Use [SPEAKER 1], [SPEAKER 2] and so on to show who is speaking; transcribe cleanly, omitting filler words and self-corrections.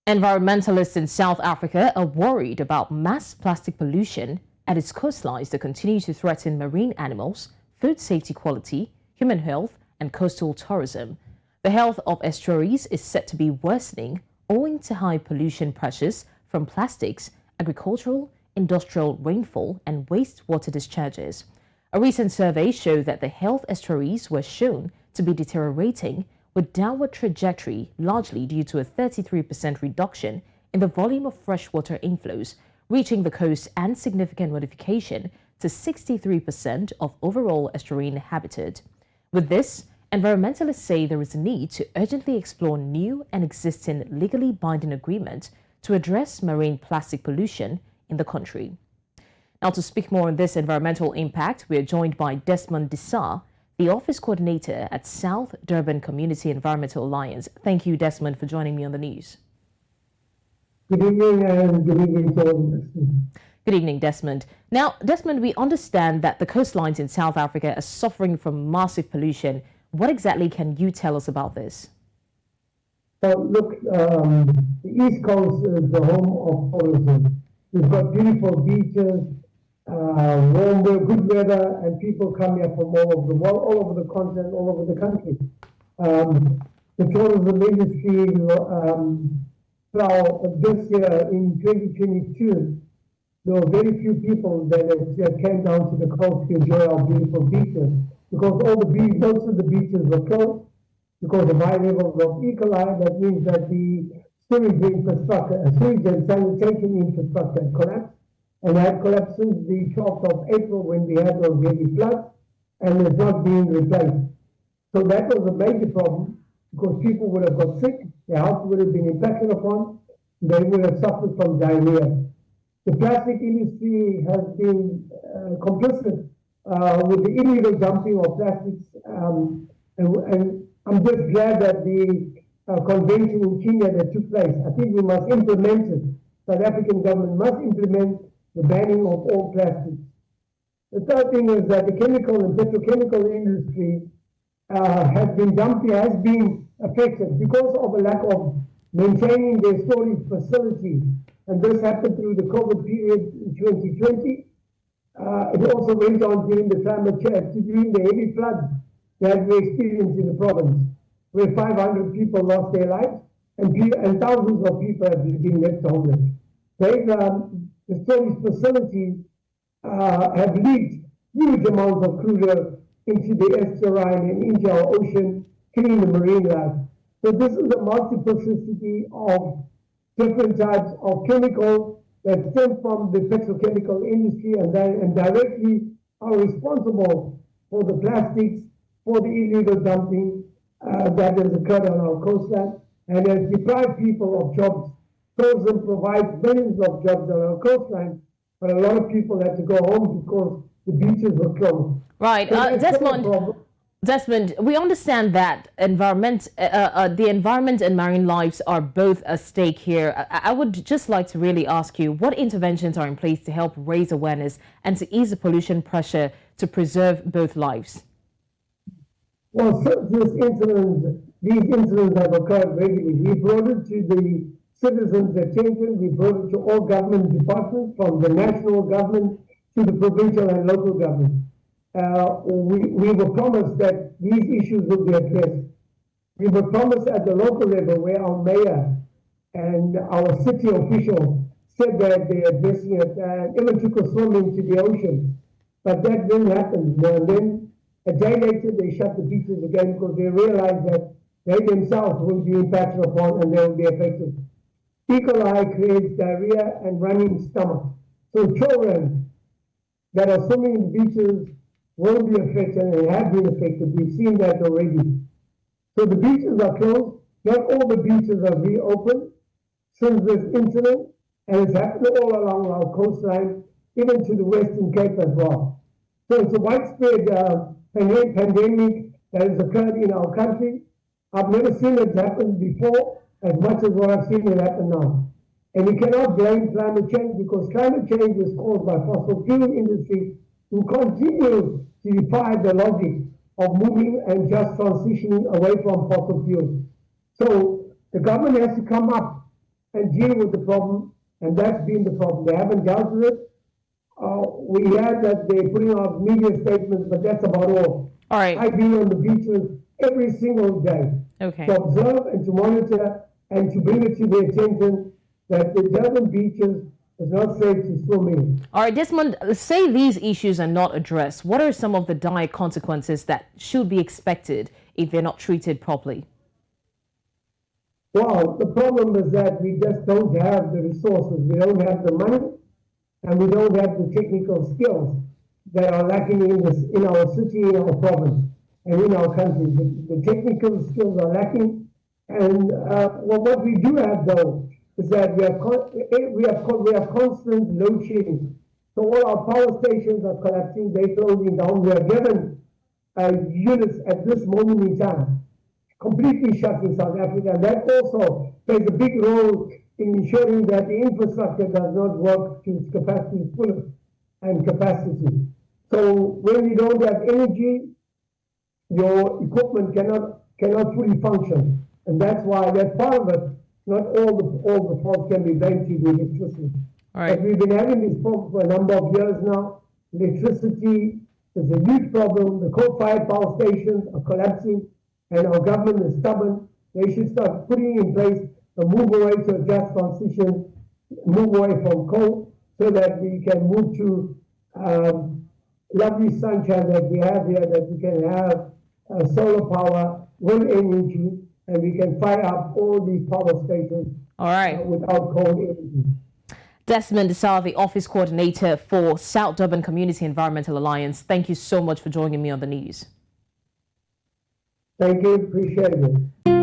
[SPEAKER 1] Environmentalists in South Africa are worried about mass plastic pollution at its coastlines that continue to threaten marine animals, food safety quality, human health, and coastal tourism. The health of estuaries is set to be worsening owing to high pollution pressures from plastics, agricultural, industrial rainfall, and wastewater discharges. A recent survey showed that the health estuaries were shown to be deteriorating with downward trajectory largely due to a 33% reduction in the volume of freshwater inflows reaching the coast and significant modification to 63% of overall estuarine habitat. With this, environmentalists say there is a need to urgently explore new and existing legally binding agreements to address marine plastic pollution in the country. Now, to speak more on this environmental impact, we are joined by Desmond D'Sa, the Office Coordinator at South Durban Community Environmental Alliance. Thank you, Desmond, for joining me on the news.
[SPEAKER 2] Good evening, and good evening to all.
[SPEAKER 1] Good evening, Desmond. Now, Desmond, we understand that the coastlines in South Africa are suffering from massive pollution. What exactly can you tell us about this?
[SPEAKER 2] So, look, the East Coast is the home of tourism. We've got beautiful beaches, warm, good weather, and people come here from all over the world, all over the continent, all over the country. The tourism industry, this year in 2022, there were very few people that came down to the coast to enjoy our beautiful beaches because most of the beaches were closed because of high levels of E. coli. That means that the sewage and sanitation infrastructure had collapsed. And had collapsed since the 12th of April when we had those heavy floods, and it's not being replaced. So that was a major problem because people would have got sick, their health would have been impacted upon, they would have suffered from diarrhea. The plastic industry has been complicit with the illegal dumping of plastics, and I'm just glad that the convention in Kenya that took place, I think we must implement it. South African government must implement the banning of all plastics. The third thing is that the chemical and petrochemical industry has been affected because of a lack of maintaining their storage facilities. And this happened through the COVID period in 2020. It also went on during the climate change, during the heavy floods that we experienced in the province, where 500 people lost their lives and thousands of people have been left homeless. The storage facilities have leaked huge amounts of crude oil into the estuarine and into our ocean, killing the marine life. So this is a multiplicity of different types of chemicals that stem from the petrochemical industry and directly are responsible for the plastics, for the illegal dumping that has occurred on our coastline and has deprived people of jobs. Tourism provides millions of jobs on our coastline, but a lot of people had to go home because the beaches were closed.
[SPEAKER 1] Right. So Desmond, we understand that the environment and marine lives are both at stake here. I would just like to really ask you, what interventions are in place to help raise awareness and to ease the pollution pressure to preserve both lives?
[SPEAKER 2] Well, these incidents have occurred regularly. We brought it to the citizens' attention. We brought it to all government departments, from the national government to the provincial and local government. We were promised that these issues would be addressed. We were promised at the local level where our mayor and our city officials said that they are addressing it and even took a swim into the ocean. But that didn't happen. And then a day later they shut the beaches again because they realized that they themselves will be impacted upon and they will be affected. E. coli creates diarrhea and running stomach. So children that are swimming in beaches will be affected and have been affected. We've seen that already. So the beaches are closed. Not all the beaches are reopened since this incident, and it's happened all along our coastline, even to the Western Cape as well. So it's a widespread pandemic that has occurred in our country. I've never seen it happen before as much as what I've seen it happen now. And we cannot blame climate change because climate change is caused by fossil fuel industry who continue to defy the logic of moving and just transitioning away from fossil fuels. So the government has to come up and deal with the problem, and that's been the problem. They haven't dealt with it. We heard that they're putting out media statements, but that's about all.
[SPEAKER 1] All right.
[SPEAKER 2] I've been on the beaches every single day to observe and to monitor and to bring it to their attention that the Durban beaches is not safe to swim in.
[SPEAKER 1] All right, Desmond, say these issues are not addressed. What are some of the dire consequences that should be expected if they're not treated properly?
[SPEAKER 2] Well, the problem is that we just don't have the resources. We don't have the money, and we don't have the technical skills that are lacking in our city, in our province, and in our country. The technical skills are lacking, and what we do have though is that we have constant load shedding. So all our power stations are collapsing; they're closing down. We are given units at this moment in time completely shut in South Africa, and that also plays a big role in ensuring that the infrastructure does not work to its capacity, full and capacity. So when you don't have energy, your equipment cannot fully function, and that's why that's part of it. Not all the faults can be blamed to the electricity.
[SPEAKER 1] All right.
[SPEAKER 2] But we've been having this problem for a number of years now. Electricity is a huge problem. The coal-fired power stations are collapsing, and our government is stubborn. They should start putting in place a move away to a just transition, move away from coal, so that we can move to lovely sunshine that we have here, that we can have solar power, wind energy, and we can fire up all these power stations without coal energy.
[SPEAKER 1] Desmond D'Sa, the Office Coordinator for South Durban Community Environmental Alliance, thank you so much for joining me on the news.
[SPEAKER 2] Thank you, appreciate it.